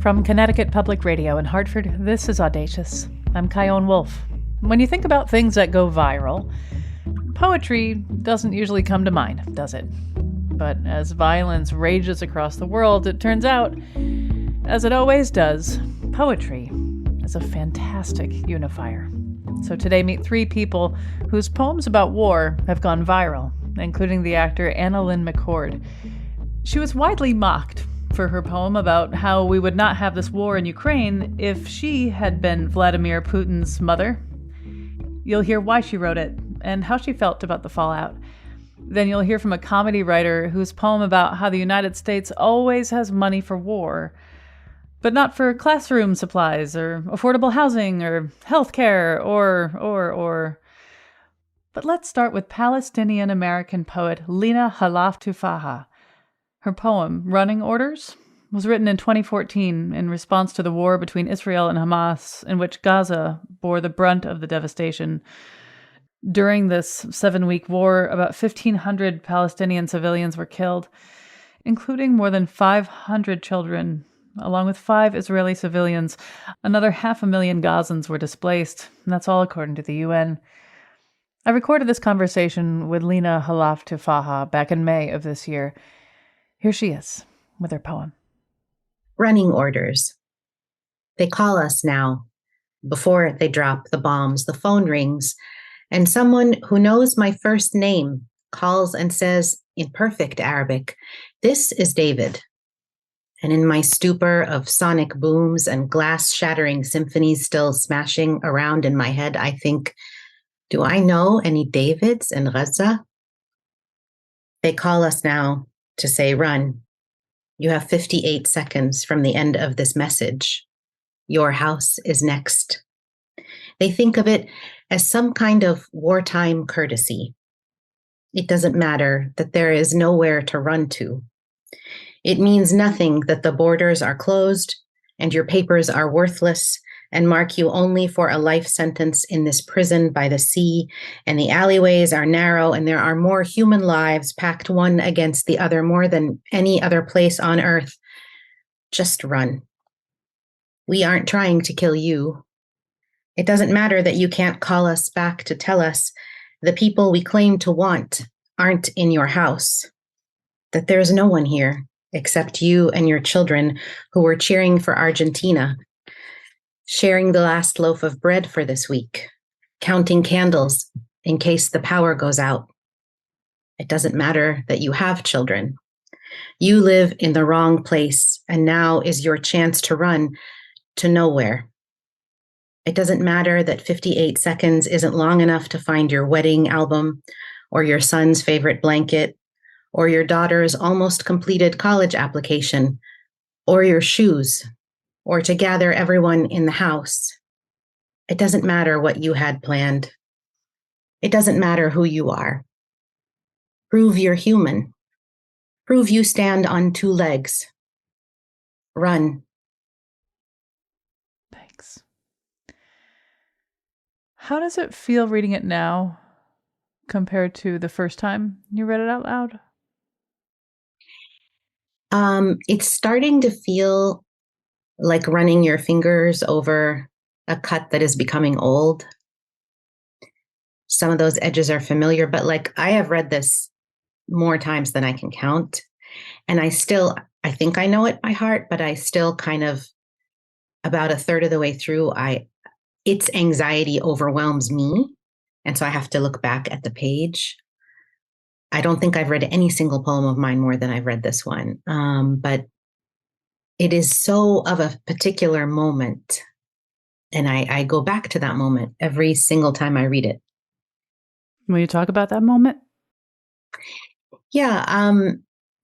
From Connecticut Public Radio in Hartford, this is Audacious. I'm Chion Wolf. When you think about things that go viral, poetry doesn't usually come to mind, does it? But as violence rages across the world, it turns out, as it always does, poetry is a fantastic unifier. So today, meet three people whose poems about war have gone viral, including the actor AnnaLynne McCord. She was widely mocked for her poem about how we would not have this war in Ukraine if she had been Vladimir Putin's mother. You'll hear why she wrote it and how she felt about the fallout. Then you'll hear from a comedy writer whose poem about how the United States always has money for war, but not for classroom supplies or affordable housing or healthcare or. But let's start with Palestinian-American poet Lina Khalaf Tuffaha. Her poem, Running Orders, was written in 2014 in response to the war between Israel and Hamas, in which Gaza bore the brunt of the devastation. During this 7-week war, about 1,500 Palestinian civilians were killed, including more than 500 children, along with 5 Israeli civilians. Another 500,000 Gazans were displaced, and that's all according to the UN. I recorded this conversation with Lina Khalaf Tuffaha back in May of this year. Here she is with her poem. Running orders. They call us now. Before they drop the bombs, the phone rings, and someone who knows my first name calls and says in perfect Arabic, "This is David." And in my stupor of sonic booms and glass-shattering symphonies still smashing around in my head, I think, do I know any Davids in Gaza? They call us now to say, run. You have 58 seconds from the end of this message. Your house is next. They think of it as some kind of wartime courtesy. It doesn't matter that there is nowhere to run to. It means nothing that the borders are closed and your papers are worthless and mark you only for a life sentence in this prison by the sea, and the alleyways are narrow, and there are more human lives packed one against the other more than any other place on earth. Just run. We aren't trying to kill you. It doesn't matter that you can't call us back to tell us the people we claim to want aren't in your house, that there's no one here except you and your children who were cheering for Argentina, sharing the last loaf of bread for this week, counting candles in case the power goes out. It doesn't matter that you have children. You live in the wrong place, and now is your chance to run to nowhere. It doesn't matter that 58 seconds isn't long enough to find your wedding album, or your son's favorite blanket, or your daughter's almost completed college application, or your shoes, or to gather everyone in the house. It doesn't matter what you had planned. It doesn't matter who you are. Prove you're human. Prove you stand on 2 legs. Run. Thanks. How does it feel reading it now compared to the first time you read it out loud? It's starting to feel like running your fingers over a cut that is becoming old. Some of those edges are familiar, but like I have read this more times than I can count. And I think I know it by heart, but I still kind of, about a third of the way through, its anxiety overwhelms me. And so I have to look back at the page. I don't think I've read any single poem of mine more than I've read this one. But it is so of a particular moment. And I go back to that moment every single time I read it. Will you talk about that moment? Yeah.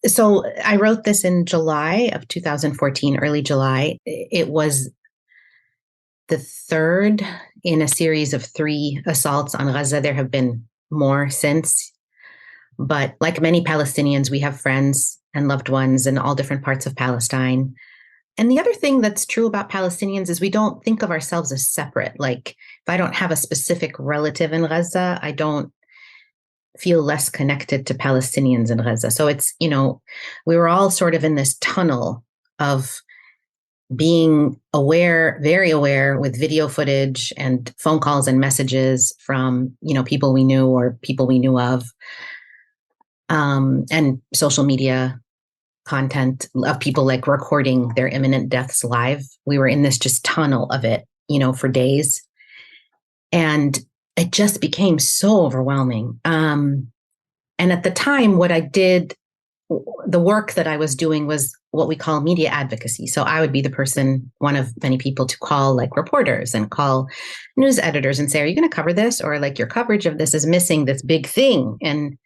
So I wrote this in July of 2014, early July. It was the third in a series of 3 assaults on Gaza. There have been more since. But like many Palestinians, we have friends and loved ones in all different parts of Palestine. And the other thing that's true about Palestinians is we don't think of ourselves as separate. Like if I don't have a specific relative in Gaza, I don't feel less connected to Palestinians in Gaza. So it's, we were all sort of in this tunnel of being aware, very aware with video footage and phone calls and messages from, people we knew or people we knew of, and social media content of people like recording their imminent deaths live. We were in this just tunnel of it, for days. And it just became so overwhelming. And at the time, what I did, the work that I was doing was what we call media advocacy. So I would be the person, one of many people, to call like reporters and call news editors and say, are you going to cover this? Or like your coverage of this is missing this big thing. And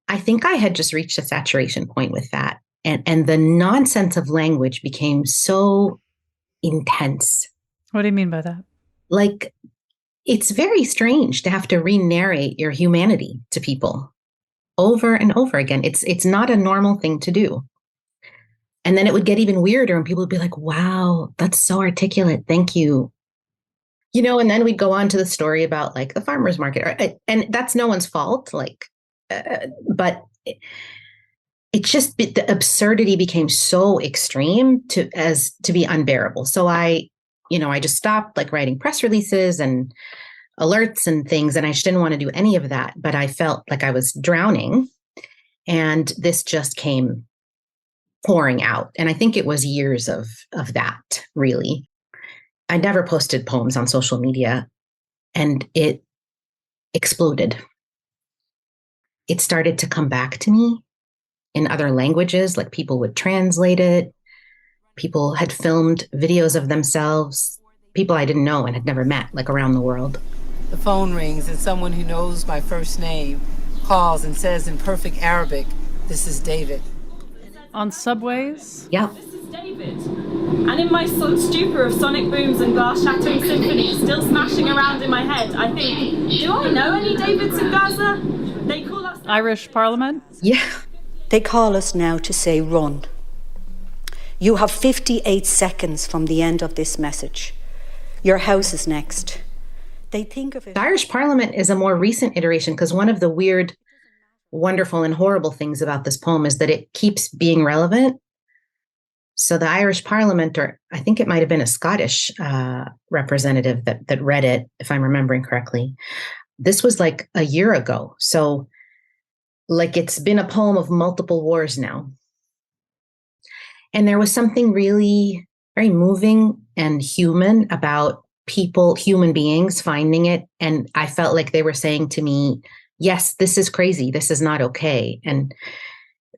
I think I had just reached a saturation point with that. And the nonsense of language became so intense. What do you mean by that? Like, it's very strange to have to re-narrate your humanity to people over and over again. It's not a normal thing to do. And then it would get even weirder and people would be like, wow, that's so articulate. Thank you. And then we'd go on to the story about like the farmer's market, and that's no one's fault. But it just, the absurdity became so extreme to be unbearable. So I just stopped like writing press releases and alerts and things. And I just didn't want to do any of that, but I felt like I was drowning, and this just came pouring out. And I think it was years of that, really. I never posted poems on social media, and it exploded. It started to come back to me in other languages, like people would translate it. People had filmed videos of themselves, people I didn't know and had never met, like around the world. The phone rings and someone who knows my first name calls and says in perfect Arabic, "This is David." On subways? Yeah. This is David. And in my stupor of sonic booms and glass-shattering symphonies still smashing around in my head, I think, do I know any Davids in Gaza? They call us... Irish Parliament? Yeah. They call us now to say run. You have 58 seconds from the end of this message. Your house is next. They think of it... The Irish Parliament is a more recent iteration, because one of the weird, wonderful, and horrible things about this poem is that it keeps being relevant. So the Irish Parliament, or I think it might have been a Scottish representative that read it, if I'm remembering correctly. This was like a year ago. So like it's been a poem of multiple wars now. And there was something really very moving and human about people, human beings finding it. And I felt like they were saying to me, yes, this is crazy. This is not okay. And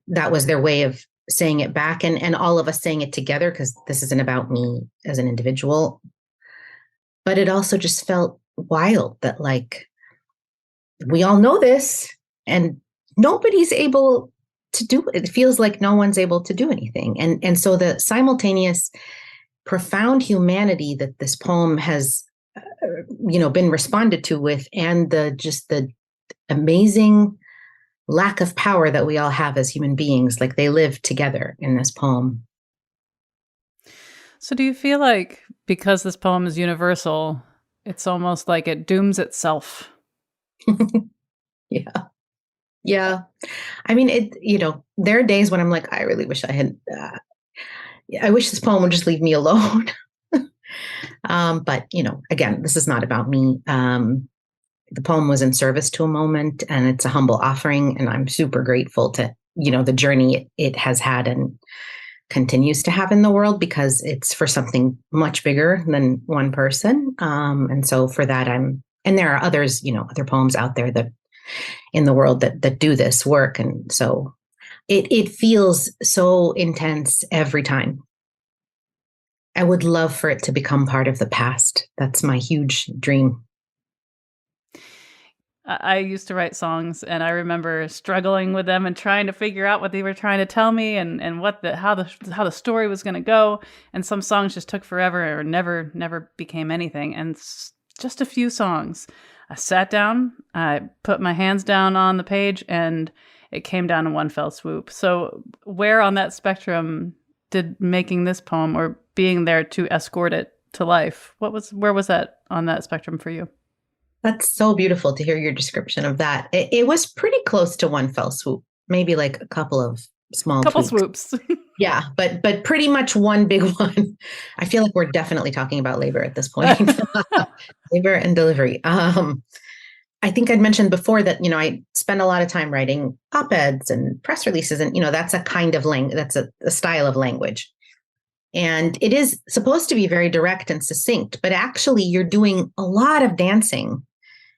that was their way of saying it back, and all of us saying it together, because this isn't about me as an individual. But it also just felt wild that like, we all know this and nobody's able to do it. It feels like no one's able to do anything. And so the simultaneous profound humanity that this poem has, been responded to with, and the amazing lack of power that we all have as human beings, like they live together in this poem. So do you feel like because this poem is universal, it's almost like it dooms itself? Yeah. Yeah. I mean, there are days when I'm like, I really wish I had, I wish this poem would just leave me alone. But, again, this is not about me. The poem was in service to a moment, and it's a humble offering. And I'm super grateful to, the journey it has had and continues to have in the world, because it's for something much bigger than one person. And so for that, and there are others, other poems out there that in the world that do this work. And so it feels so intense every time. I would love for it to become part of the past. That's my huge dream. I used to write songs, and I remember struggling with them and trying to figure out what they were trying to tell me, and how the story was going to go. And some songs just took forever or never became anything. And just a few songs, I sat down, I put my hands down on the page, and it came down in one fell swoop. So where on that spectrum did making this poem, or being there to escort it to life, where was that on that spectrum for you? That's so beautiful to hear your description of that. It was pretty close to one fell swoop, maybe like a couple of small swoops. Yeah, but pretty much one big one. I feel like we're definitely talking about labor at this point. Labor and delivery. I think I'd mentioned before that, I spend a lot of time writing op-eds and press releases, and that's a kind of language, that's a style of language. And it is supposed to be very direct and succinct, but actually you're doing a lot of dancing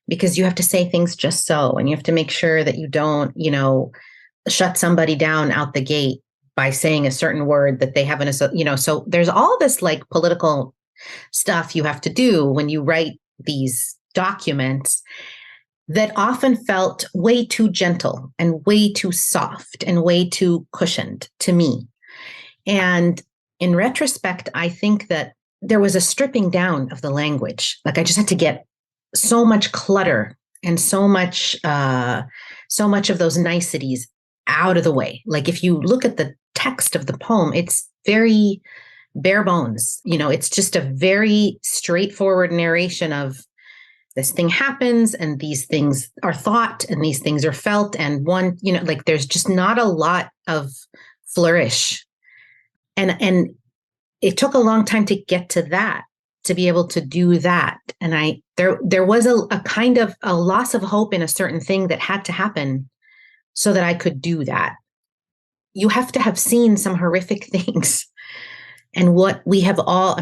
because you have to say things just so, and you have to make sure that you don't, shut somebody down out the gate by saying a certain word that they haven't, so there's all this like political stuff you have to do when you write these documents that often felt way too gentle and way too soft and way too cushioned to me. And in retrospect, I think that there was a stripping down of the language. Like I just had to get so much clutter and so much of those niceties out of the way. Like if you look at the text of the poem, it's very bare bones. It's just a very straightforward narration of this thing happens and these things are thought and these things are felt. And one, like there's just not a lot of flourish. And it took a long time to get to that, to be able to do that. And there was a kind of a loss of hope in a certain thing that had to happen so that I could do that. You have to have seen some horrific things. And what we have all,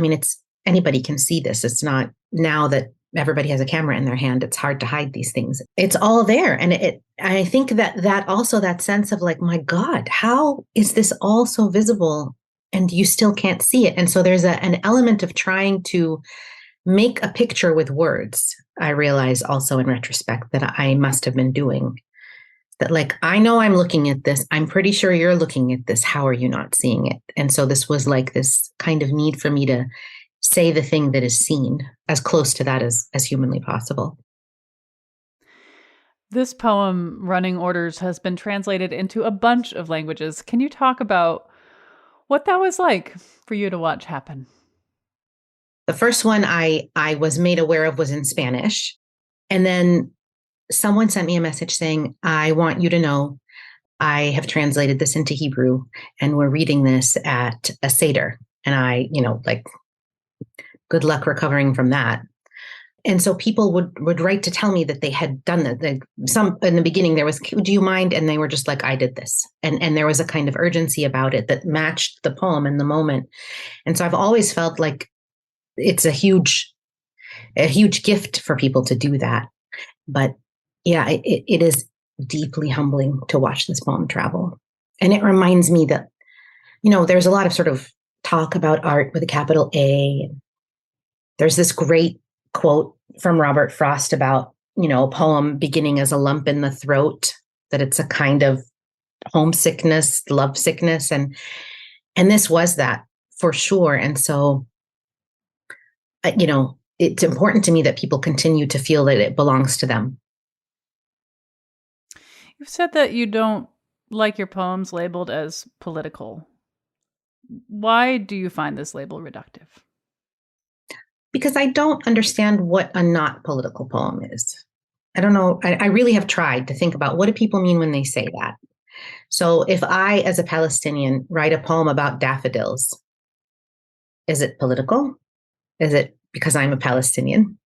anybody can see this. It's not now that everybody has a camera in their hand. It's hard to hide these things. It's all there. And I think that also that sense of like, my God, how is this all so visible and you still can't see it? And so there's an element of trying to make a picture with words. I realize also in retrospect that I must have been doing that. Like, I know I'm looking at this. I'm pretty sure you're looking at this. How are you not seeing it? And so this was like this kind of need for me to say the thing that is seen as close to that as humanly possible. This poem, Running Orders, has been translated into a bunch of languages. Can you talk about what that was like for you to watch happen? The first one I was made aware of was in Spanish. And then someone sent me a message saying, I want you to know I have translated this into Hebrew and we're reading this at a Seder. And I, good luck recovering from that. And so people would write to tell me that they had done that. Some in the beginning there was, do you mind? And they were just like, I did this. And there was a kind of urgency about it that matched the poem in the moment. And so I've always felt like it's a huge gift for people to do that. But yeah, it is deeply humbling to watch this poem travel. And it reminds me that, there's a lot of sort of talk about art with a capital A. There's this great quote from Robert Frost about, a poem beginning as a lump in the throat, that it's a kind of homesickness, lovesickness. And this was that for sure. And so, it's important to me that people continue to feel that it belongs to them. You've said that you don't like your poems labeled as political. Why do you find this label reductive? Because I don't understand what a not political poem is. I don't know. I really have tried to think about what do people mean when they say that. So if I, as a Palestinian, write a poem about daffodils, is it political? Is it because I'm a Palestinian?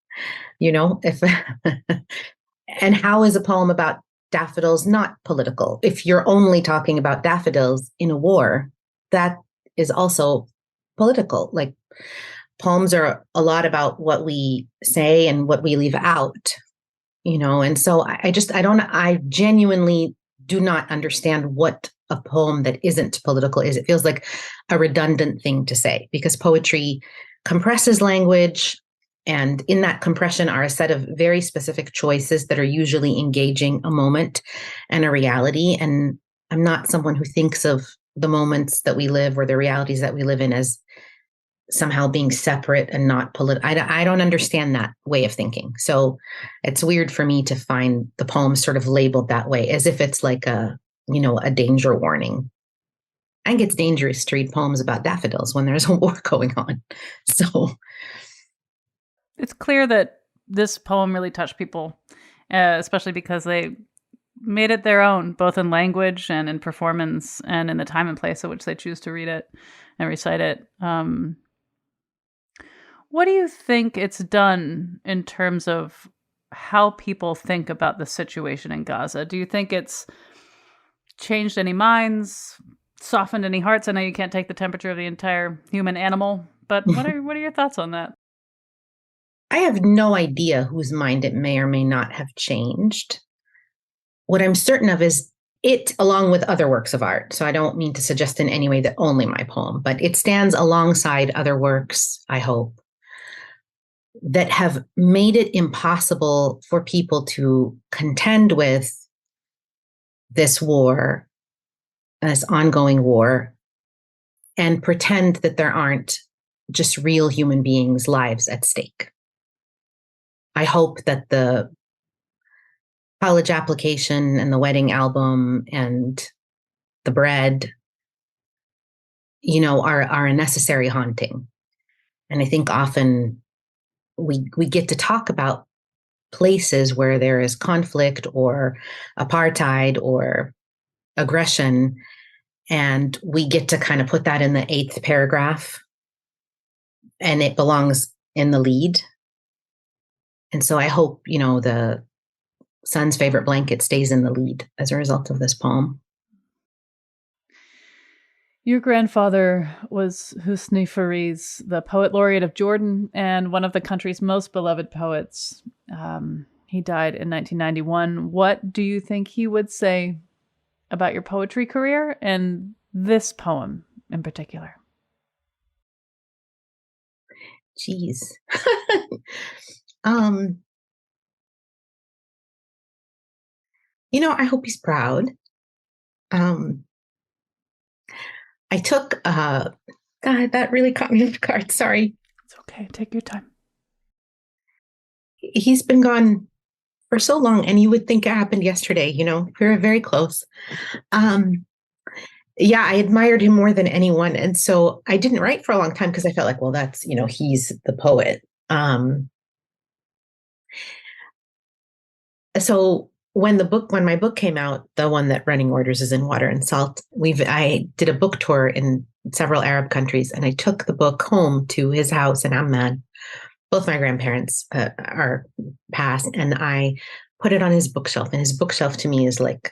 And how is a poem about daffodils not political? If you're only talking about daffodils in a war, that is also political. Like, poems are a lot about what we say and what we leave out, and so I genuinely do not understand what a poem that isn't political is. It feels like a redundant thing to say because poetry compresses language. And in that compression are a set of very specific choices that are usually engaging a moment and a reality. And I'm not someone who thinks of the moments that we live or the realities that we live in as somehow being separate and not political. I don't understand that way of thinking. So it's weird for me to find the poem sort of labeled that way, as if it's like a danger warning. I think it's dangerous to read poems about daffodils when there's a war going on. So it's clear that this poem really touched people, especially because they made it their own, both in language and in performance and in the time and place at which they choose to read it and recite it. What do you think it's done in terms of how people think about the situation in Gaza? Do you think it's changed any minds, softened any hearts? I know you can't take the temperature of the entire human animal, but what are your thoughts on that? I have no idea whose mind it may or may not have changed. What I'm certain of is it, along with other works of art. So I don't mean to suggest in any way that only my poem, but it stands alongside other works, I hope, that have made it impossible for people to contend with this war, this ongoing war, and pretend that there aren't just real human beings' lives at stake. I hope that the college application and the wedding album and the bread, are a necessary haunting. And I think often we get to talk about places where there is conflict or apartheid or aggression, and we get to kind of put that in the 8th paragraph, and it belongs in the lead. And so I hope, the son's favorite blanket stays in the lead as a result of this poem. Your grandfather was Husni Fariz, the poet laureate of Jordan and one of the country's most beloved poets. He died in 1991. What do you think he would say about your poetry career and this poem in particular? Jeez. I hope he's proud. I took, God, that really caught me off guard. Sorry. It's okay. Take your time. He's been gone for so long, and you would think it happened yesterday. We were very close. Yeah, I admired him more than anyone. And so I didn't write for a long time because I felt like, well, that's, he's the poet. So when my book came out, the one that Running Orders is in Water and Salt, I did a book tour in several Arab countries, and I took the book home to his house in Amman. Both my grandparents are passed, and I put it on his bookshelf, and his bookshelf to me is like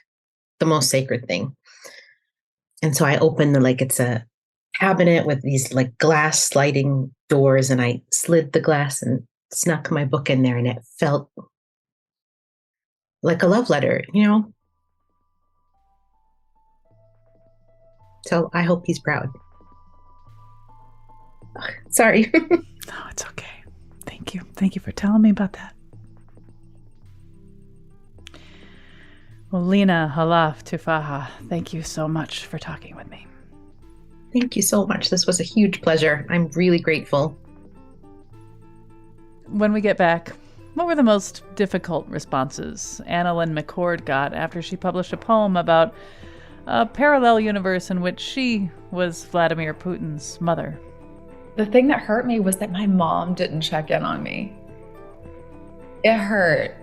the most sacred thing. And so I opened it's a cabinet with these like glass sliding doors, and I slid the glass and snuck my book in there, and it felt like a love letter, So I hope he's proud. Sorry. No, it's okay. Thank you. Thank you for telling me about that. Well, Lena Khalaf Tufaha, thank you so much for talking with me. Thank you so much. This was a huge pleasure. I'm really grateful. When we get back, what were the most difficult responses AnnaLynne McCord got after she published a poem about a parallel universe in which she was Vladimir Putin's mother? The thing that hurt me was that my mom didn't check in on me. It hurt.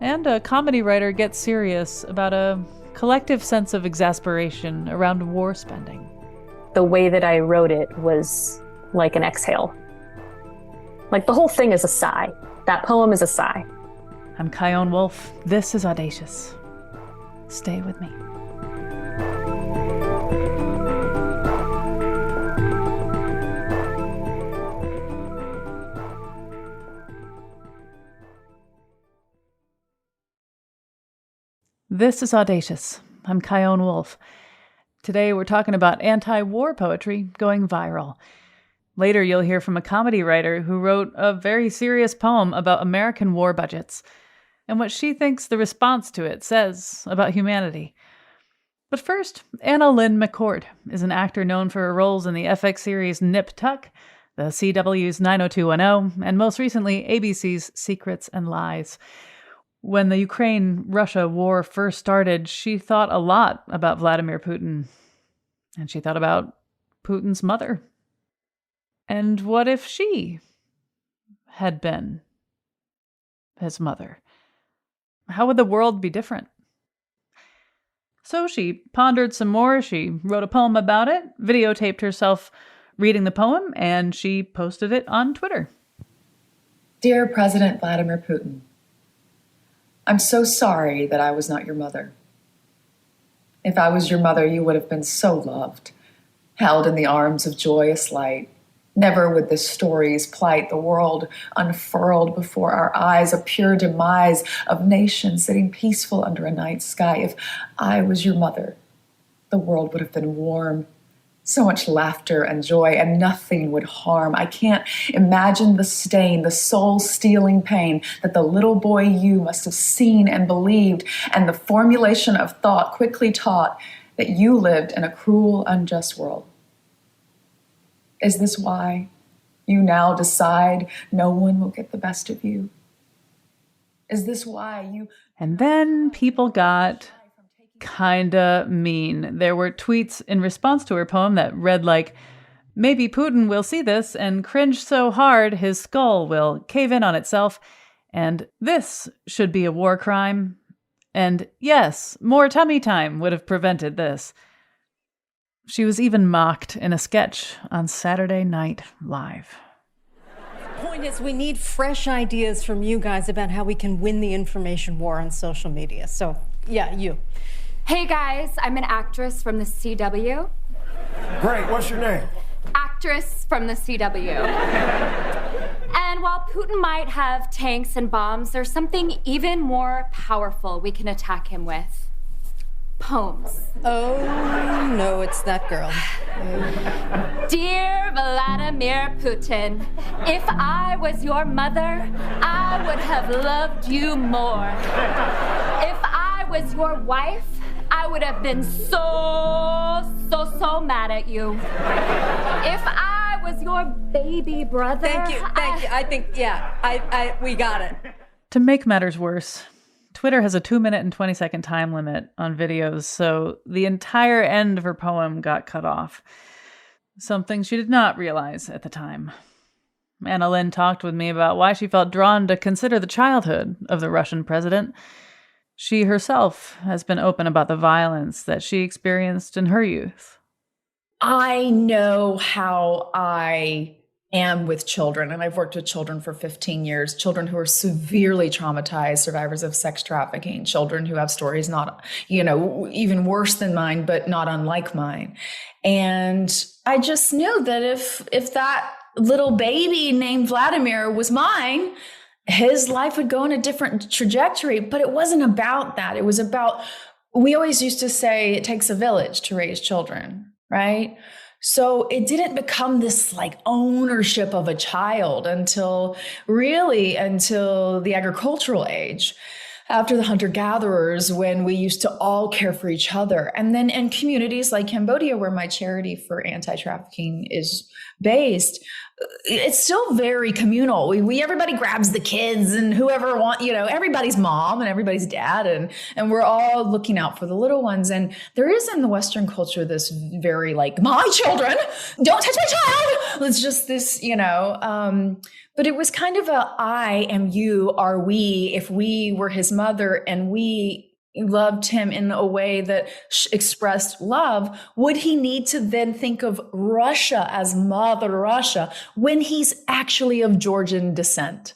And a comedy writer gets serious about a collective sense of exasperation around war spending. The way that I wrote it was like an exhale. Like the whole thing is a sigh. That poem is a sigh. I'm Chion Wolf. This is Audacious. Stay with me. This is Audacious. I'm Chion Wolf. Today we're talking about anti-war poetry going viral. Later you'll hear from a comedy writer who wrote a very serious poem about American war budgets and what she thinks the response to it says about humanity. But first, AnnaLynne McCord is an actor known for her roles in the FX series Nip Tuck, the CW's 90210, and most recently ABC's Secrets and Lies. When the Ukraine-Russia war first started, she thought a lot about Vladimir Putin, and she thought about Putin's mother. And what if she had been his mother? How would the world be different? So she pondered some more, she wrote a poem about it, videotaped herself reading the poem, and she posted it on Twitter. Dear President Vladimir Putin, I'm so sorry that I was not your mother. If I was your mother, you would have been so loved, held in the arms of joyous light. Never would the stories plight the world unfurled before our eyes, a pure demise of nations sitting peaceful under a night sky. If I was your mother, the world would have been warm. So much laughter and joy, and nothing would harm. I can't imagine the stain, the soul-stealing pain that the little boy you must have seen and believed, and the formulation of thought quickly taught that you lived in a cruel, unjust world. Is this why you now decide no one will get the best of you? Is this why you... And then people got kinda mean. There were tweets in response to her poem that read like, maybe Putin will see this and cringe so hard his skull will cave in on itself, and this should be a war crime. And yes, more tummy time would have prevented this. She was even mocked in a sketch on Saturday Night Live. The point is, we need fresh ideas from you guys about how we can win the information war on social media. So, yeah, you. Hey guys, I'm an actress from the CW. Great, what's your name? Actress from the CW. And while Putin might have tanks and bombs, there's something even more powerful we can attack him with. Poems. Oh, no, it's that girl. Dear Vladimir Putin, if I was your mother, I would have loved you more. If I was your wife, I would have been so mad at you. If I was your baby brother... Thank you. I think, we got it. To make matters worse, Twitter has a 2-minute and 20-second time limit on videos, so the entire end of her poem got cut off. Something she did not realize at the time. Anna Lynn talked with me about why she felt drawn to consider the childhood of the Russian president. She herself has been open about the violence that she experienced in her youth. I know how I am with children, and I've worked with children for 15 years, children who are severely traumatized, survivors of sex trafficking, children who have stories not, even worse than mine, but not unlike mine. And I just knew that if that little baby named Vladimir was mine, his life would go in a different trajectory. But it wasn't about that. It was about, we always used to say it takes a village to raise children, right? So it didn't become this like ownership of a child until the agricultural age, after the hunter-gatherers, when we used to all care for each other. And then in communities like Cambodia, where my charity for anti-trafficking is based, it's still very communal. Everybody grabs the kids and whoever everybody's mom and everybody's dad, and we're all looking out for the little ones. And there is in the Western culture this very like, my children, don't touch my child. It's just this, but it was kind of I am you, are we, if we were his mother and we loved him in a way that expressed love, would he need to then think of Russia as Mother Russia when he's actually of Georgian descent?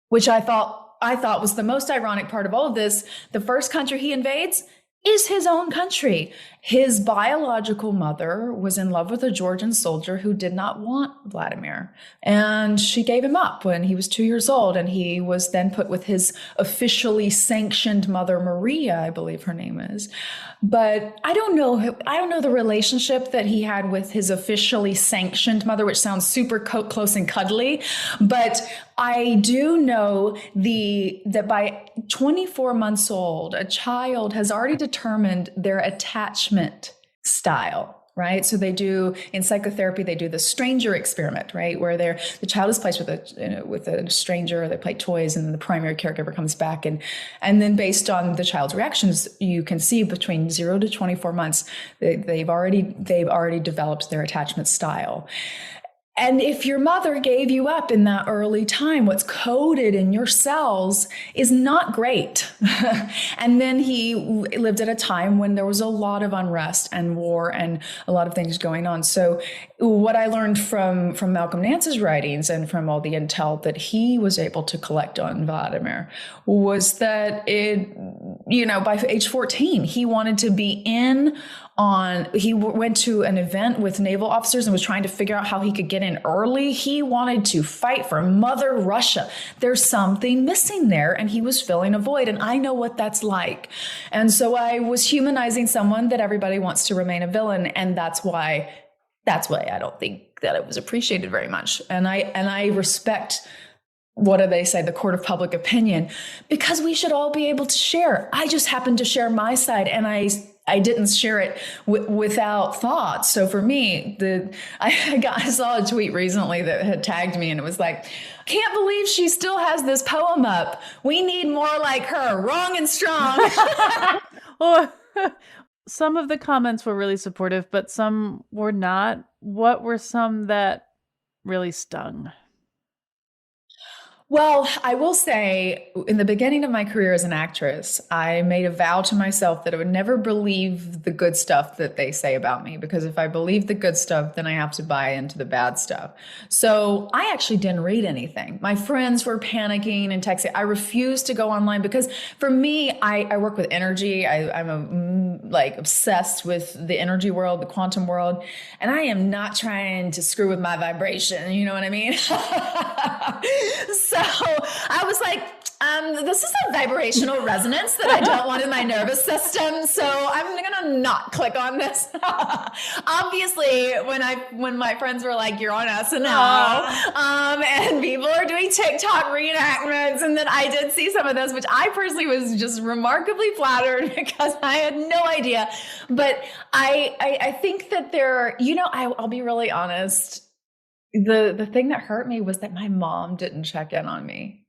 Which I thought was the most ironic part of all of this. The first country he invades is his own country. His biological mother was in love with a Georgian soldier who did not want Vladimir. And she gave him up when he was 2 years old. And he was then put with his officially sanctioned mother, Maria, I believe her name is. But I don't know the relationship that he had with his officially sanctioned mother, which sounds super close and cuddly. But I do know that by 24 months old, a child has already determined their attachment style. Right. So they do in psychotherapy, they do the stranger experiment, right, where the child is placed with a stranger, they play toys, and then the primary caregiver comes back. And then based on the child's reactions, you can see between 0 to 24 months, they've already developed their attachment style. And if your mother gave you up in that early time, what's coded in your cells is not great. And then he lived at a time when there was a lot of unrest and war and a lot of things going on. So what I learned from Malcolm Nance's writings and from all the intel that he was able to collect on Vladimir was that by age 14, he wanted to be he went to an event with naval officers and was trying to figure out how he could get in early. He wanted to fight for Mother Russia. There's something missing there, and he was filling a void, and I know what that's like. And so I was humanizing someone that everybody wants to remain a villain, and that's why I don't think that it was appreciated very much. And I respect, what do they say, the court of public opinion, because we should all be able to share. I just happened to share my side, and I didn't share it without thought. So for me, I saw a tweet recently that had tagged me, and it was like, can't believe she still has this poem up. We need more like her, wrong and strong. Well, some of the comments were really supportive, but some were not. What were some that really stung? Well, I will say, in the beginning of my career as an actress, I made a vow to myself that I would never believe the good stuff that they say about me, because if I believe the good stuff, then I have to buy into the bad stuff. So I actually didn't read anything. My friends were panicking and texting. I refused to go online because for me, I work with energy. I'm obsessed with the energy world, the quantum world, and I am not trying to screw with my vibration. You know what I mean? So I was like, this is a vibrational resonance that I don't want in my nervous system. So I'm going to not click on this. Obviously, when my friends were like, you're on SNL, and people are doing TikTok reenactments, and then I did see some of those, which I personally was just remarkably flattered because I had no idea. But I think that I'll be really honest. The thing that hurt me was that my mom didn't check in on me.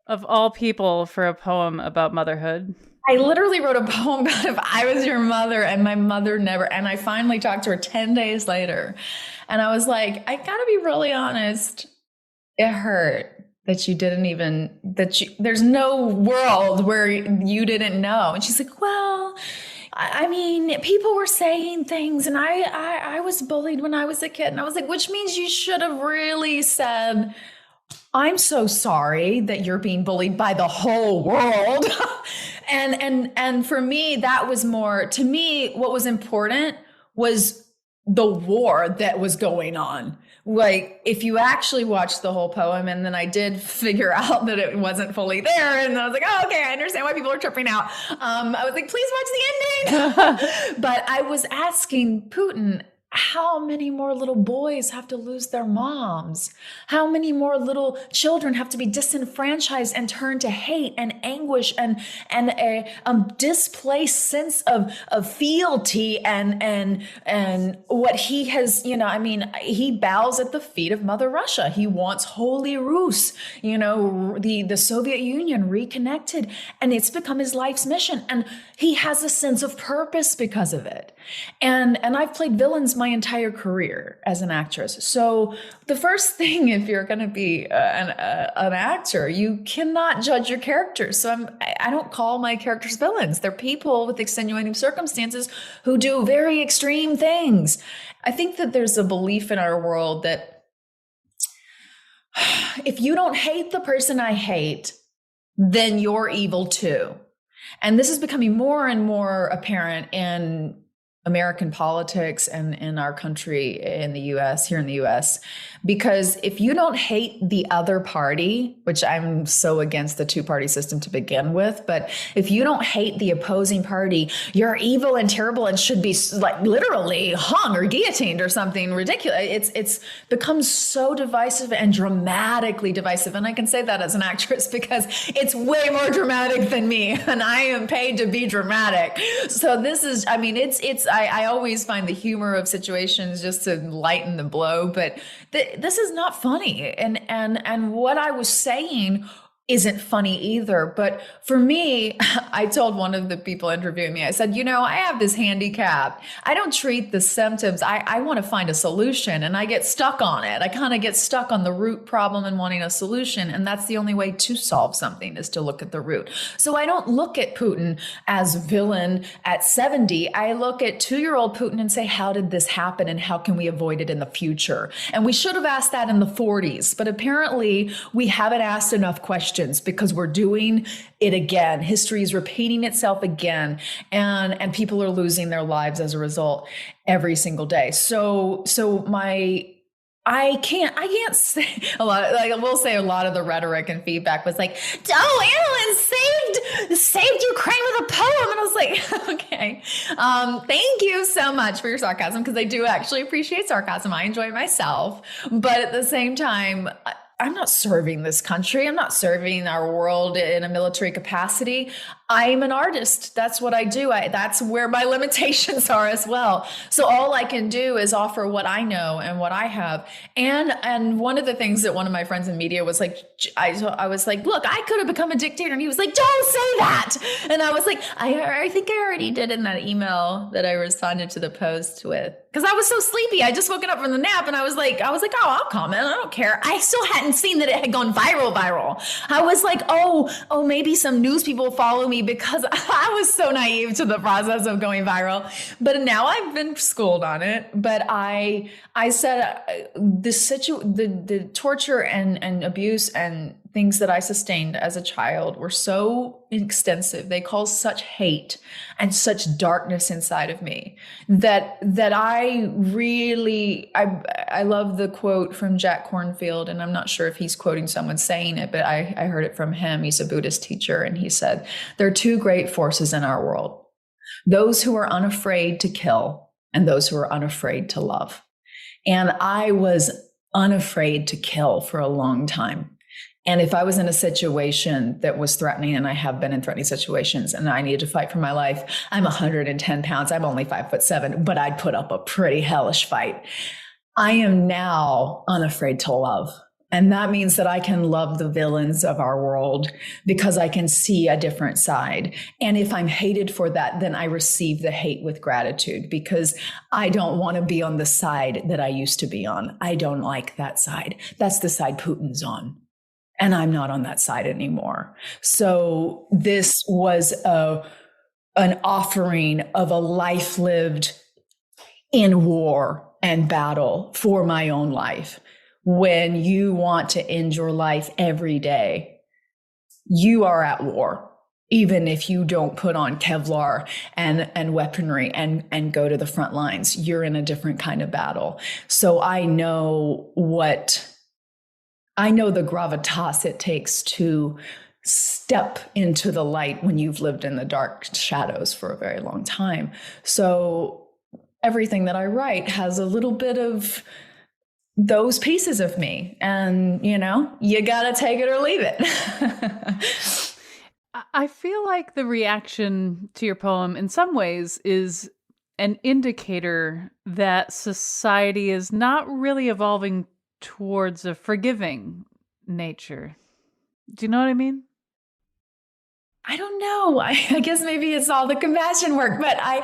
Of all people, for a poem about motherhood. I literally wrote a poem about if I was your mother, and my mother never, and I finally talked to her 10 days later. And I was like, I gotta be really honest. It hurt that there's no world where you didn't know. And she's like, well, I mean, people were saying things, and I was bullied when I was a kid. And I was like, which means you should have really said, I'm so sorry that you're being bullied by the whole world. and for me, that was more, to me, what was important was the war that was going on. Like, if you actually watch the whole poem, and then I did figure out that it wasn't fully there, and I was like, oh, okay, I understand why people are tripping out. I was like, please watch the ending. But I was asking Putin, how many more little boys have to lose their moms? How many more little children have to be disenfranchised and turn to hate and anguish and a displaced sense of fealty and what he has, he bows at the feet of Mother Russia. He wants Holy Rus, the Soviet Union reconnected, and it's become his life's mission. And he has a sense of purpose because of it. And I've played villains my entire career as an actress. So the first thing, if you're going to be an actor, you cannot judge your characters. So I don't call my characters villains. They're people with extenuating circumstances who do very extreme things. I think that there's a belief in our world that if you don't hate the person I hate, then you're evil too. And this is becoming more and more apparent in American politics and in our country in the US, here in the US, because if you don't hate the other party, which I'm so against the two-party system to begin with, but if you don't hate the opposing party, you're evil and terrible and should be like literally hung or guillotined or something ridiculous. It's become so divisive and dramatically divisive. And I can say that as an actress because it's way more dramatic than me, and I am paid to be dramatic. So this is, I always find the humor of situations just to lighten the blow, but this is not funny. And what I was saying isn't funny either. But for me, I told one of the people interviewing me, I said, I have this handicap. I don't treat the symptoms. I want to find a solution, and I get stuck on it. I kind of get stuck on the root problem and wanting a solution. And that's the only way to solve something, is to look at the root. So I don't look at Putin as villain at 70. I look at 2-year-old Putin and say, how did this happen, and how can we avoid it in the future? And we should have asked that in the 40s, but apparently we haven't asked enough questions, because we're doing it again. History is repeating itself again, and people are losing their lives as a result every single day. So I can't say a lot. I will say a lot of the rhetoric and feedback was like, "Oh, Anna Lynn saved Ukraine with a poem," and I was like, "Okay, thank you so much for your sarcasm," because I do actually appreciate sarcasm. I enjoy it myself, but at the same time, I'm not serving this country. I'm not serving our world in a military capacity. I'm an artist. That's what I do. That's where my limitations are as well. So all I can do is offer what I know and what I have. And one of the things that one of my friends in media was like, I was like, look, I could have become a dictator. And he was like, don't say that. And I was like, I think I already did in that email that I responded to the post with. Because I was so sleepy. I just woken up from the nap, and I was like, oh, I'll comment. I don't care. I still hadn't seen that it had gone viral. I was like, oh, maybe some news people follow me, because I was so naive to the process of going viral. But now I've been schooled on it. But I said the torture and abuse and things that I sustained as a child were so extensive. They caused such hate and such darkness inside of me that I really love the quote from Jack Kornfield, and I'm not sure if he's quoting someone saying it, but I heard it from him. He's a Buddhist teacher, and he said, there are two great forces in our world: those who are unafraid to kill and those who are unafraid to love. And I was unafraid to kill for a long time. And if I was in a situation that was threatening, and I have been in threatening situations, and I needed to fight for my life, I'm 110 pounds. I'm only 5'7", but I'd put up a pretty hellish fight. I am now unafraid to love. And that means that I can love the villains of our world because I can see a different side. And if I'm hated for that, then I receive the hate with gratitude, because I don't want to be on the side that I used to be on. I don't like that side. That's the side Putin's on. And I'm not on that side anymore. So this was an offering of a life lived in war and battle for my own life. When you want to end your life every day, you are at war, even if you don't put on Kevlar and weaponry and go to the front lines. You're in a different kind of battle. So I know the gravitas it takes to step into the light when you've lived in the dark shadows for a very long time. So everything that I write has a little bit of those pieces of me, and you gotta take it or leave it. I feel like the reaction to your poem in some ways is an indicator that society is not really evolving towards a forgiving nature. Do you know what I mean? I don't know. I guess maybe it's all the compassion work, but I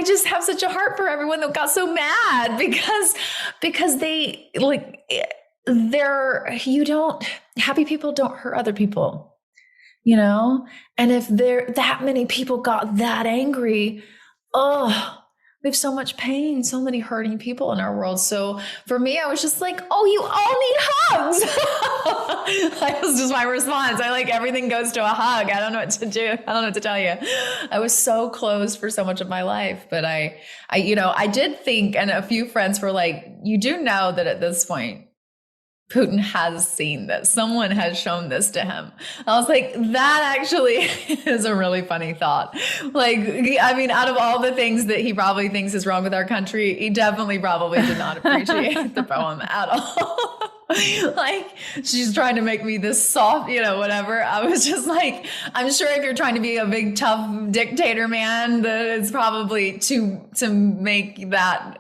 just have such a heart for everyone that got so mad because they happy people don't hurt other people, And if that many people got that angry, we have so much pain, so many hurting people in our world. So for me, I was just like, oh, you all need hugs. That was just my response. Everything goes to a hug. I don't know what to do. I don't know what to tell you. I was so closed for so much of my life. But I did think, and a few friends were like, you do know that at this point, Putin has seen this. Someone has shown this to him. I was like, that actually is a really funny thought. Out of all the things that he probably thinks is wrong with our country, he definitely probably did not appreciate the poem at all. Like, she's trying to make me this soft, whatever. I was just like, I'm sure if you're trying to be a big, tough dictator man, that it's probably to make that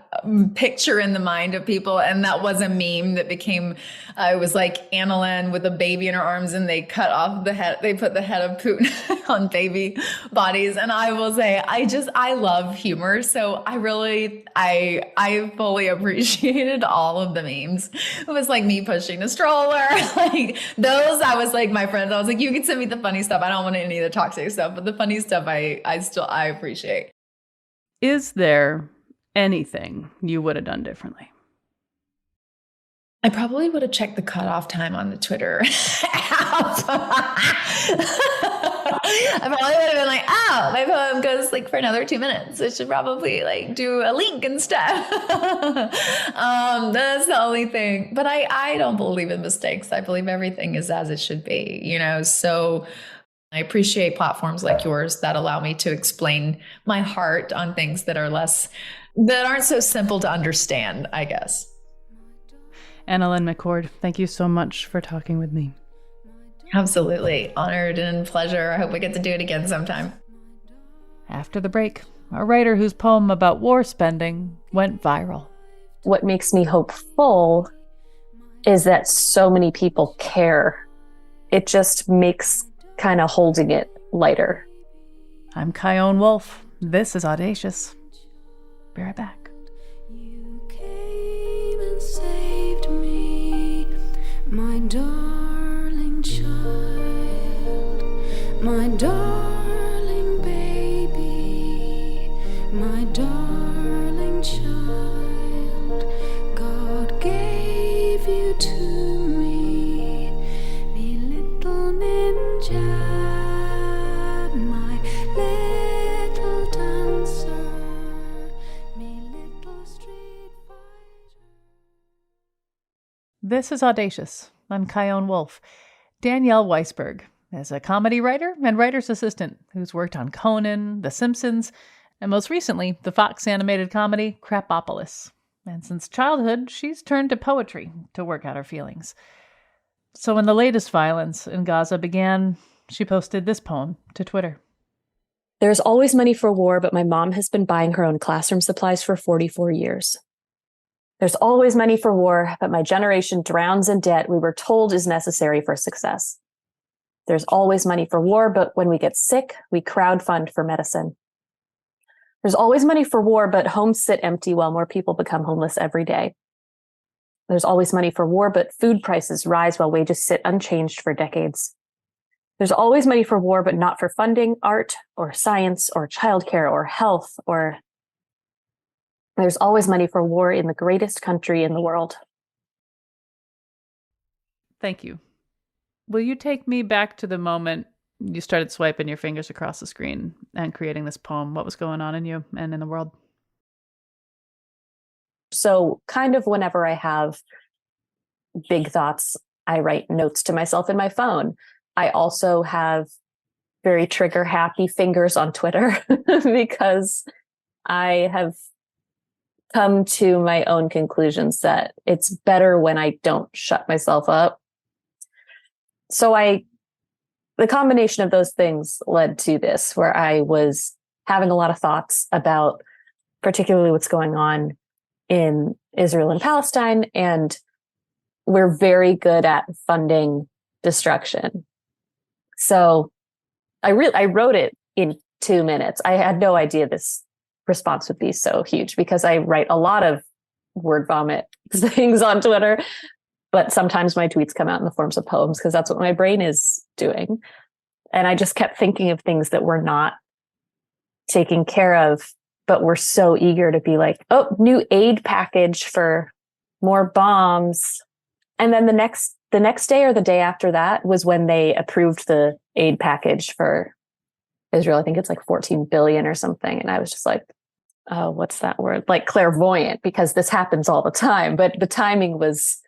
picture in the mind of people. And that was a meme that became, it was like Annalyn with a baby in her arms, and they cut off the head. They put the head of Putin on baby bodies. And I will say, I love humor. So I fully appreciated all of the memes. It was like me pushing a stroller, like those. I was like, my friends, I was like, you can send me the funny stuff. I don't want any of the toxic stuff, but the funny stuff I appreciate. Is there anything you would have done differently? I probably would have checked the cutoff time on the Twitter app. I probably would have been like, oh, my poem goes like for another 2 minutes. I should probably like do a link instead. That's the only thing. But I don't believe in mistakes. I believe everything is as it should be, so I appreciate platforms like yours that allow me to explain my heart on things that aren't so simple to understand, I guess. Annalyn McCord, thank you so much for talking with me. Absolutely. Honored and pleasure. I hope we get to do it again sometime. After the break, a writer whose poem about war spending went viral. What makes me hopeful is that so many people care. It just makes kind of holding it lighter. I'm Chion Wolf. This is Audacious. Be right back. You came and saved me, my darling child, my darling baby, my darling child. God gave you to me, me little ninja, my little dancer. This is Audacious. I'm Chion Wolf. Danielle Weisberg is a comedy writer and writer's assistant who's worked on Conan, The Simpsons, and most recently, the Fox animated comedy Crapopolis. And since childhood, she's turned to poetry to work out her feelings. So when the latest violence in Gaza began, she posted this poem to Twitter. There's always money for war, but my mom has been buying her own classroom supplies for 44 years. There's always money for war, but my generation drowns in debt we were told is necessary for success. There's always money for war, but when we get sick, we crowdfund for medicine. There's always money for war, but homes sit empty while more people become homeless every day. There's always money for war, but food prices rise while wages sit unchanged for decades. There's always money for war, but not for funding art or science or childcare or health or... There's always money for war in the greatest country in the world. Thank you. Will you take me back to the moment you started swiping your fingers across the screen and creating this poem? What was going on in you and in the world? So kind of whenever I have big thoughts, I write notes to myself in my phone. I also have very trigger happy fingers on Twitter because I have come to my own conclusions that it's better when I don't shut myself up. So the combination of those things led to this, where I was having a lot of thoughts about particularly what's going on in Israel and Palestine. And we're very good at funding destruction. So I wrote it in 2 minutes. I had no idea this response would be so huge because I write a lot of word vomit things on Twitter, but sometimes my tweets come out in the forms of poems because that's what my brain is doing. And I just kept thinking of things that we're not taking care of, but we're so eager to be like, oh, new aid package for more bombs. And then the next day or the day after that was when they approved the aid package for Israel. I think it's like 14 billion or something. And I was just like, oh, what's that word? Like clairvoyant, because this happens all the time. But the timing was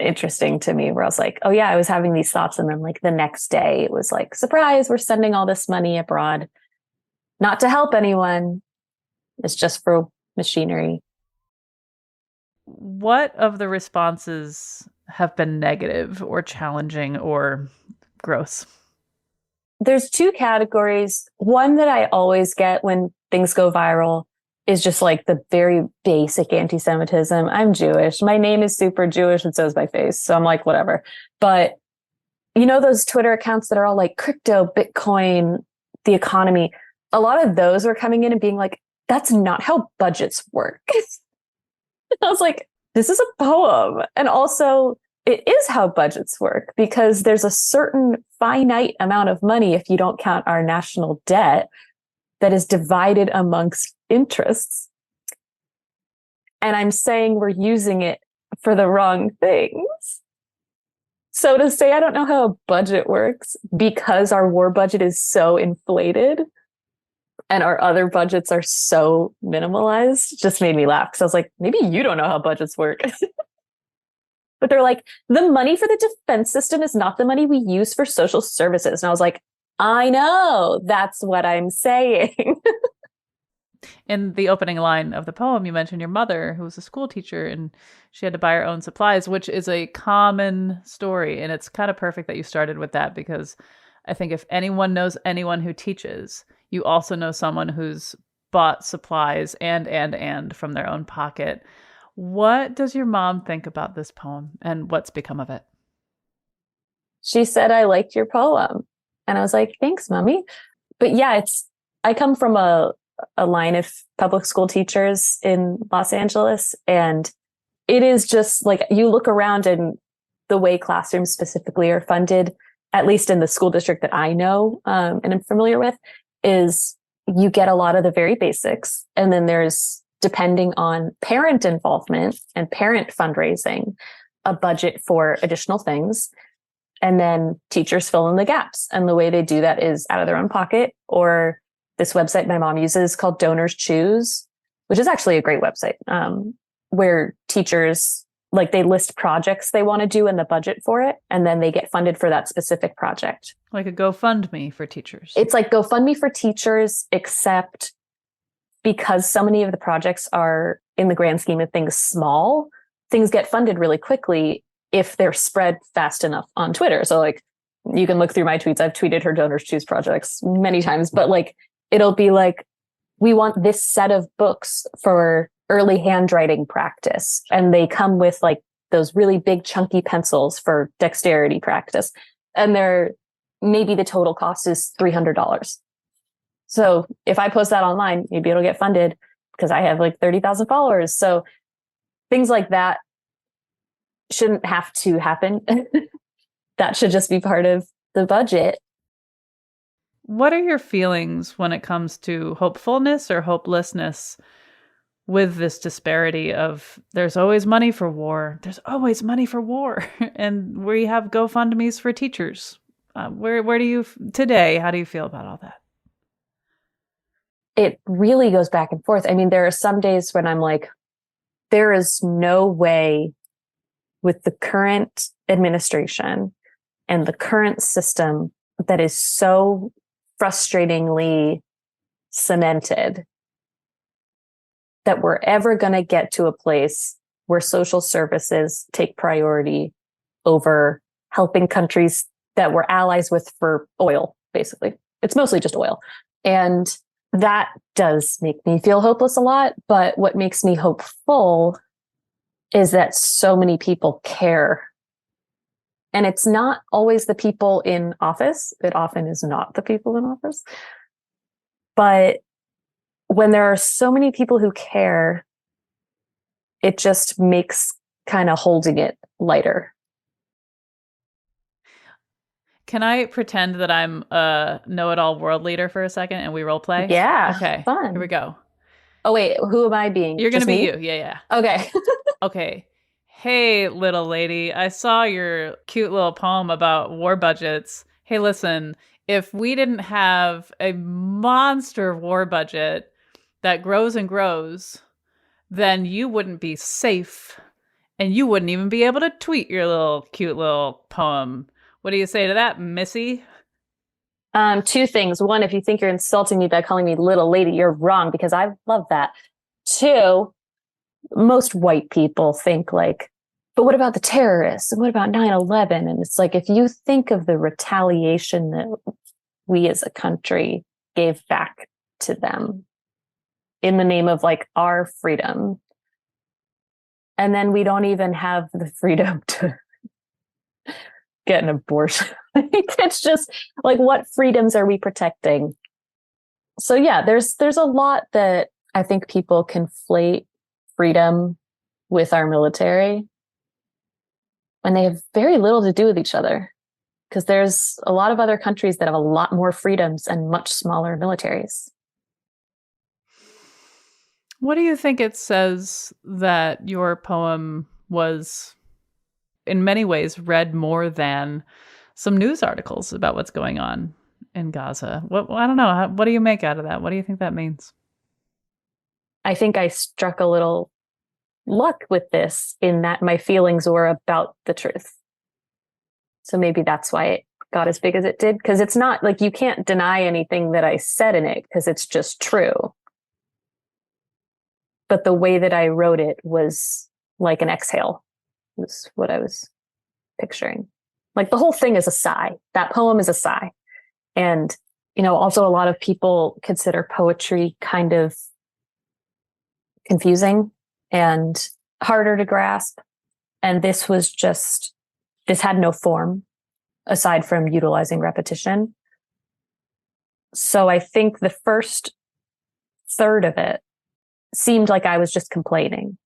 interesting to me, where I was like, oh yeah, I was having these thoughts. And then like the next day it was like, surprise, we're sending all this money abroad, not to help anyone. It's just for machinery. What of the responses have been negative or challenging or gross? There's two categories. One that I always get when things go viral is just like the very basic anti-Semitism. I'm Jewish. My name is super Jewish and so is my face. So I'm like, whatever. But you know, those Twitter accounts that are all like crypto, Bitcoin, the economy, a lot of those were coming in and being like, that's not how budgets work. I was like, this is a poem. And also, it is how budgets work because there's a certain finite amount of money, if you don't count our national debt, that is divided amongst interests. And I'm saying we're using it for the wrong things. So to say, I don't know how a budget works because our war budget is so inflated and our other budgets are so minimalized just made me laugh. Because I was like, maybe you don't know how budgets work. But they're like, the money for the defense system is not the money we use for social services. And I was like, I know, that's what I'm saying. In the opening line of the poem, you mentioned your mother, who was a school teacher, and she had to buy her own supplies, which is a common story. And it's kind of perfect that you started with that, because I think if anyone knows anyone who teaches, you also know someone who's bought supplies and from their own pocket. What does your mom think about this poem and what's become of it? She said, I liked your poem. And I was like, thanks, mommy. But yeah, I come from a line of public school teachers in Los Angeles. And it is just like, you look around and the way classrooms specifically are funded, at least in the school district that I know and I'm familiar with, is you get a lot of the very basics. And then there's, depending on parent involvement and parent fundraising, a budget for additional things. And then teachers fill in the gaps. And the way they do that is out of their own pocket, or this website my mom uses called Donors Choose, which is actually a great website, where teachers, like, they list projects they want to do in the budget for it, and then they get funded for that specific project. Like a GoFundMe for teachers. It's like GoFundMe for teachers, except because so many of the projects are, in the grand scheme of things, small, things get funded really quickly if they're spread fast enough on Twitter. So like, you can look through my tweets. I've tweeted her Donors Choose projects many times, but like, it'll be like, we want this set of books for early handwriting practice. And they come with like those really big chunky pencils for dexterity practice. And maybe the total cost is $300. So if I post that online, maybe it'll get funded because I have like 30,000 followers. So things like that shouldn't have to happen. That should just be part of the budget. What are your feelings when it comes to hopefulness or hopelessness with this disparity of there's always money for war, there's always money for war, and where you have GoFundMes for teachers? Where do you, today, how do you feel about all that? It really goes back and forth. I mean, there are some days when I'm like, there is no way with the current administration and the current system that is so frustratingly cemented that we're ever going to get to a place where social services take priority over helping countries that we're allies with for oil, basically. It's mostly just oil. And that does make me feel hopeless a lot. But what makes me hopeful is that so many people care. And it's not always the people in office. It often is not the people in office. But when there are so many people who care, it just makes kind of holding it lighter. Can I pretend that I'm a know-it-all world leader for a second and we role play? Yeah. Okay. Fun. Here we go. Oh, wait. Who am I being? You're going to be me? you. Yeah. Okay. Okay. Hey, little lady, I saw your cute little poem about war budgets. Hey, listen, if we didn't have a monster war budget that grows and grows, then you wouldn't be safe and you wouldn't even be able to tweet your little cute little poem. What do you say to that, Missy? Two things. One, if you think you're insulting me by calling me little lady, you're wrong, because I love that. Two, most white people think like but what about the terrorists? And what about 9/11? And it's like, if you think of the retaliation that we as a country gave back to them in the name of like our freedom, and then we don't even have the freedom to get an abortion. It's just like, what freedoms are we protecting? So yeah, there's a lot that I think people conflate freedom with our military, and they have very little to do with each other, because there's a lot of other countries that have a lot more freedoms and much smaller militaries. What do you think it says that your poem was, in many ways, read more than some news articles about what's going on in Gaza? I don't know. What do you make out of that? What do you think that means? I think I struck a little luck with this, in that my feelings were about the truth. So maybe that's why it got as big as it did, because it's not like, you can't deny anything that I said in it because it's just true. But the way that I wrote it was like an exhale, was what I was picturing. Like the whole thing is a sigh. That poem is a sigh. And, also a lot of people consider poetry kind of confusing and harder to grasp. And this had no form aside from utilizing repetition. So I think the first third of it seemed like I was just complaining.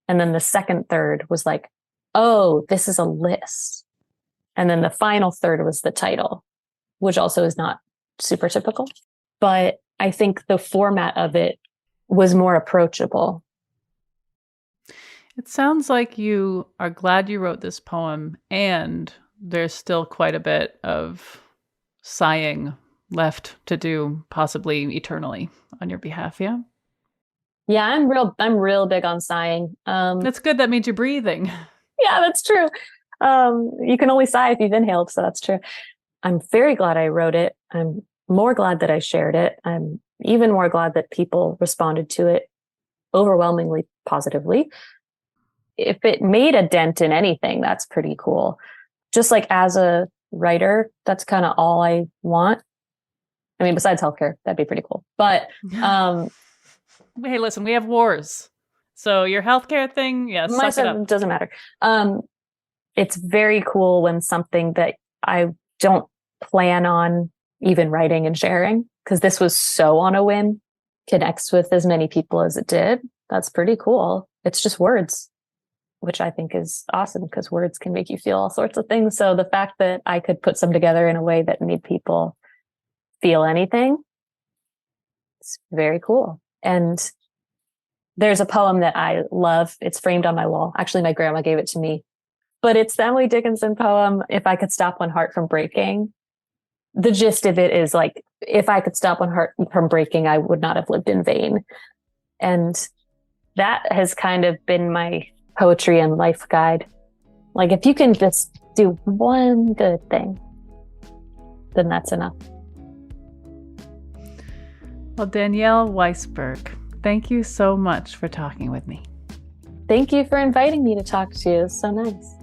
And then the second third was like, oh, this is a list. And then the final third was the title, which also is not super typical. But I think the format of it was more approachable. It sounds like you are glad you wrote this poem, and there's still quite a bit of sighing left to do, possibly eternally, on your behalf, yeah? Yeah, I'm real big on sighing. That's good. That means you're breathing. Yeah, that's true. You can only sigh if you've inhaled, so that's true. I'm very glad I wrote it. I'm more glad that I shared it. I'm even more glad that people responded to it overwhelmingly positively. If it made a dent in anything, that's pretty cool. Just like as a writer, that's kind of all I want. I mean, besides healthcare, that'd be pretty cool. But hey, listen, we have wars. So your healthcare thing, yes, suck it up. Doesn't matter. It's very cool when something that I don't plan on even writing and sharing, because this was so on a whim, connects with as many people as it did. That's pretty cool. It's just words, which I think is awesome, because words can make you feel all sorts of things. So the fact that I could put some together in a way that made people feel anything, it's very cool. And there's a poem that I love. It's framed on my wall. Actually, my grandma gave it to me, but it's the Emily Dickinson poem, If I Could Stop One Heart from Breaking. The gist of it is like, if I could stop one heart from breaking, I would not have lived in vain. And that has kind of been my poetry and life guide. Like, if you can just do one good thing, then that's enough. Well, Danielle Weisberg, thank you so much for talking with me. Thank you for inviting me to talk to you. It's so nice.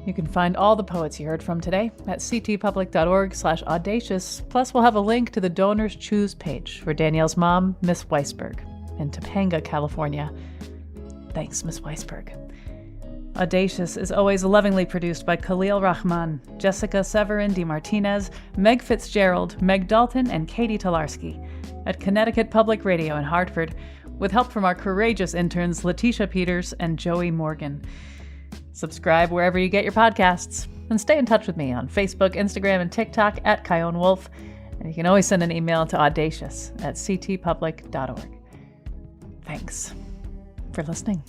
You can find all the poets you heard from today at ctpublic.org/audacious. Plus, we'll have a link to the Donors Choose page for Danielle's mom, Miss Weisberg, in Topanga, California. Thanks, Miss Weisberg. Audacious is always lovingly produced by Khalil Rahman, Jessica Severin DeMartinez, Meg Fitzgerald, Meg Dalton, and Katie Tolarski at Connecticut Public Radio in Hartford, with help from our courageous interns Letitia Peters and Joey Morgan. Subscribe wherever you get your podcasts, and stay in touch with me on Facebook, Instagram, and TikTok at Chion Wolf. And you can always send an email to audacious@ctpublic.org. Thanks for listening.